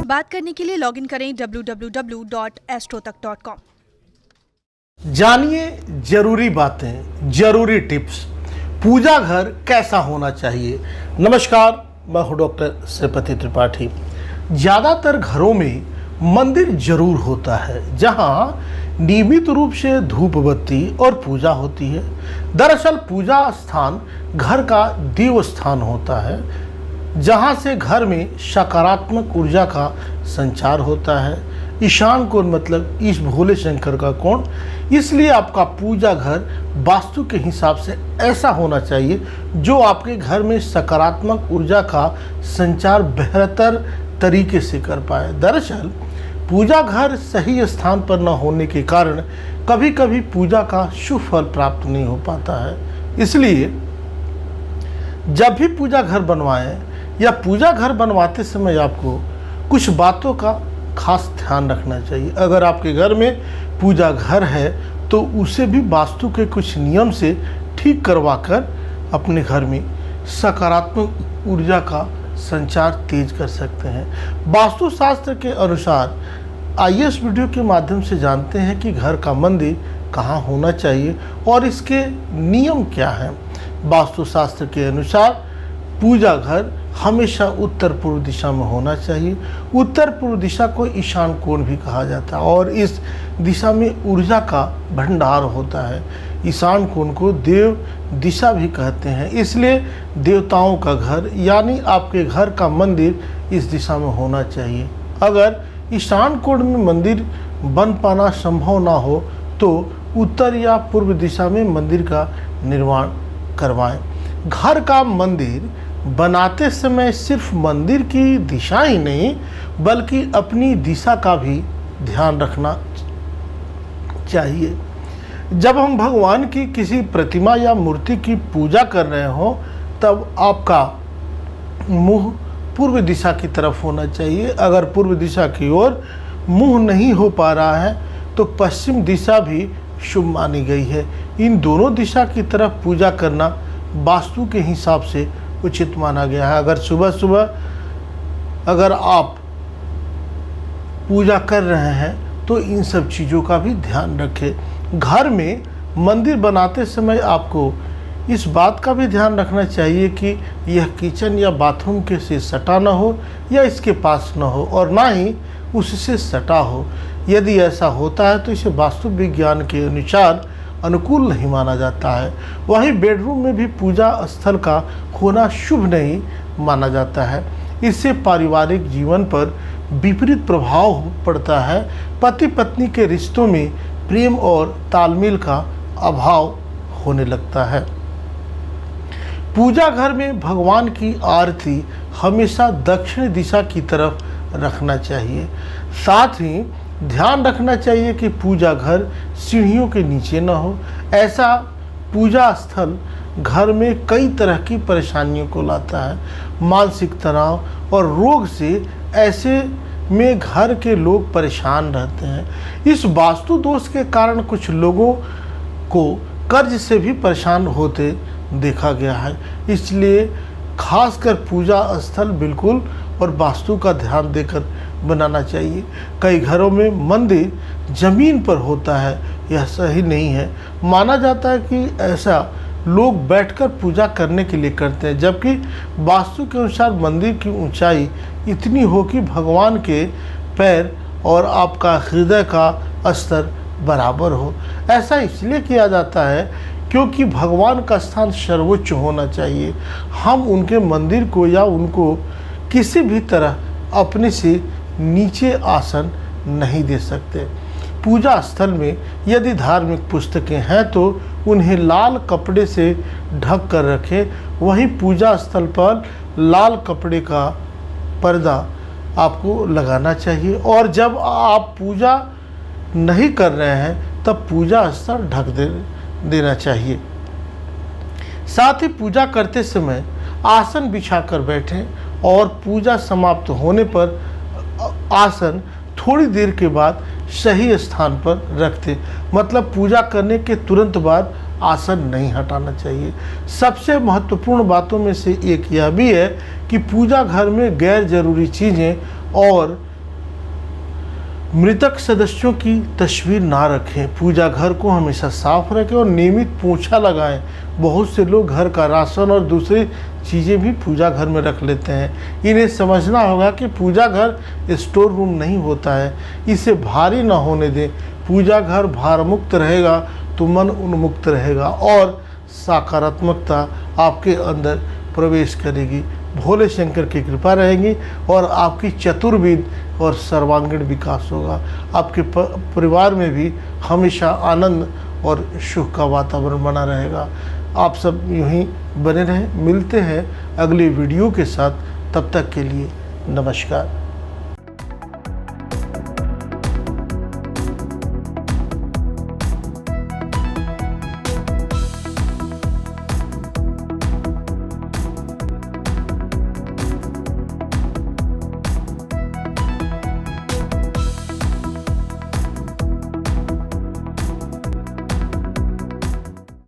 बात करने के लिए लॉगिन करें www.astrotak.com। जानिए जरूरी बातें, जरूरी टिप्स। पूजा घर कैसा होना चाहिए। नमस्कार, मैं हूं डॉक्टर श्रीपति त्रिपाठी। ज़्यादातर घरों में मंदिर जरूर होता है जहां नियमित रूप से धूप बत्ती और पूजा होती है। दरअसल पूजा स्थान घर का देव स्थान होता है जहां से घर में सकारात्मक ऊर्जा का संचार होता है। ईशान कोण मतलब इस भोले शंकर का कोण। इसलिए आपका पूजा घर वास्तु के हिसाब से ऐसा होना चाहिए जो आपके घर में सकारात्मक ऊर्जा का संचार बेहतर तरीके से कर पाए। दरअसल पूजा घर सही स्थान पर न होने के कारण कभी कभी पूजा का शुभ फल प्राप्त नहीं हो पाता है। इसलिए जब भी पूजा घर बनवाएं या पूजा घर बनवाते समय आपको कुछ बातों का खास ध्यान रखना चाहिए। अगर आपके घर में पूजा घर है तो उसे भी वास्तु के कुछ नियम से ठीक करवाकर अपने घर में सकारात्मक ऊर्जा का संचार तेज कर सकते हैं। वास्तु शास्त्र के अनुसार आइए इस वीडियो के माध्यम से जानते हैं कि घर का मंदिर कहाँ होना चाहिए और इसके नियम क्या हैं। वास्तु शास्त्र के अनुसार पूजा घर हमेशा उत्तर पूर्व दिशा में होना चाहिए। उत्तर पूर्व दिशा को ईशान कोण भी कहा जाता है और इस दिशा में ऊर्जा का भंडार होता है। ईशान कोण को देव दिशा भी कहते हैं। इसलिए देवताओं का घर यानी आपके घर का मंदिर इस दिशा में होना चाहिए। अगर ईशान कोण में मंदिर बन पाना संभव ना हो तो उत्तर या पूर्व दिशा में मंदिर का निर्माण करवाएं। घर का मंदिर बनाते समय सिर्फ मंदिर की दिशा ही नहीं बल्कि अपनी दिशा का भी ध्यान रखना चाहिए। जब हम भगवान की किसी प्रतिमा या मूर्ति की पूजा कर रहे हो तब आपका मुंह पूर्व दिशा की तरफ होना चाहिए। अगर पूर्व दिशा की ओर मुंह नहीं हो पा रहा है तो पश्चिम दिशा भी शुभ मानी गई है। इन दोनों दिशा की तरफ पूजा करना वास्तु के हिसाब से उचित माना गया है। अगर सुबह सुबह अगर आप पूजा कर रहे हैं तो इन सब चीज़ों का भी ध्यान रखें। घर में मंदिर बनाते समय आपको इस बात का भी ध्यान रखना चाहिए कि यह किचन या बाथरूम के से सटा ना हो या इसके पास ना हो और ना ही उससे सटा हो। यदि ऐसा होता है तो इसे वास्तु विज्ञान के अनुसार अनुकूल नहीं माना जाता है। वहीं बेडरूम में भी पूजा स्थल का होना शुभ नहीं माना जाता है। इससे पारिवारिक जीवन पर विपरीत प्रभाव पड़ता है। पति पत्नी के रिश्तों में प्रेम और तालमेल का अभाव होने लगता है। पूजा घर में भगवान की आरती हमेशा दक्षिण दिशा की तरफ रखना चाहिए। साथ ही ध्यान रखना चाहिए कि पूजा घर सीढ़ियों के नीचे न हो। ऐसा पूजा स्थल घर में कई तरह की परेशानियों को लाता है। मानसिक तनाव और रोग से ऐसे में घर के लोग परेशान रहते हैं। इस वास्तु दोष के कारण कुछ लोगों को कर्ज से भी परेशान होते देखा गया है। इसलिए खासकर पूजा स्थल बिल्कुल और वास्तु का ध्यान देकर बनाना चाहिए। कई घरों में मंदिर जमीन पर होता है, यह सही नहीं है। माना जाता है कि ऐसा लोग बैठकर पूजा करने के लिए करते हैं, जबकि वास्तु के अनुसार मंदिर की ऊंचाई इतनी हो कि भगवान के पैर और आपका हृदय का स्तर बराबर हो। ऐसा इसलिए किया जाता है क्योंकि भगवान का स्थान सर्वोच्च होना चाहिए। हम उनके मंदिर को या उनको किसी भी तरह अपने से नीचे आसन नहीं दे सकते। पूजा स्थल में यदि धार्मिक पुस्तकें हैं तो उन्हें लाल कपड़े से ढक कर रखें। वहीं पूजा स्थल पर लाल कपड़े का पर्दा आपको लगाना चाहिए और जब आप पूजा नहीं कर रहे हैं तब पूजा स्थल ढक देना चाहिए। साथ ही पूजा करते समय आसन बिछाकर बैठें और पूजा समाप्त होने पर आसन थोड़ी देर के बाद सही स्थान पर रख दें। मतलब पूजा करने के तुरंत बाद आसन नहीं हटाना चाहिए। सबसे महत्वपूर्ण बातों में से एक यह भी है कि पूजा घर में गैर जरूरी चीज़ें और मृतक सदस्यों की तस्वीर ना रखें। पूजा घर को हमेशा साफ रखें और नियमित पोछा लगाएं। बहुत से लोग घर का राशन और दूसरी चीज़ें भी पूजा घर में रख लेते हैं। इन्हें समझना होगा कि पूजा घर स्टोर रूम नहीं होता है। इसे भारी ना होने दें। पूजा घर भार मुक्त रहेगा तो मन उन्मुक्त रहेगा और सकारात्मकता आपके अंदर प्रवेश करेगी। भोले शंकर की कृपा रहेगी और आपकी चतुर्विद और सर्वांगीण विकास होगा। आपके परिवार में भी हमेशा आनंद और सुख का वातावरण बना रहेगा। आप सब यूं ही बने रहें। मिलते हैं अगली वीडियो के साथ। तब तक के लिए नमस्कार।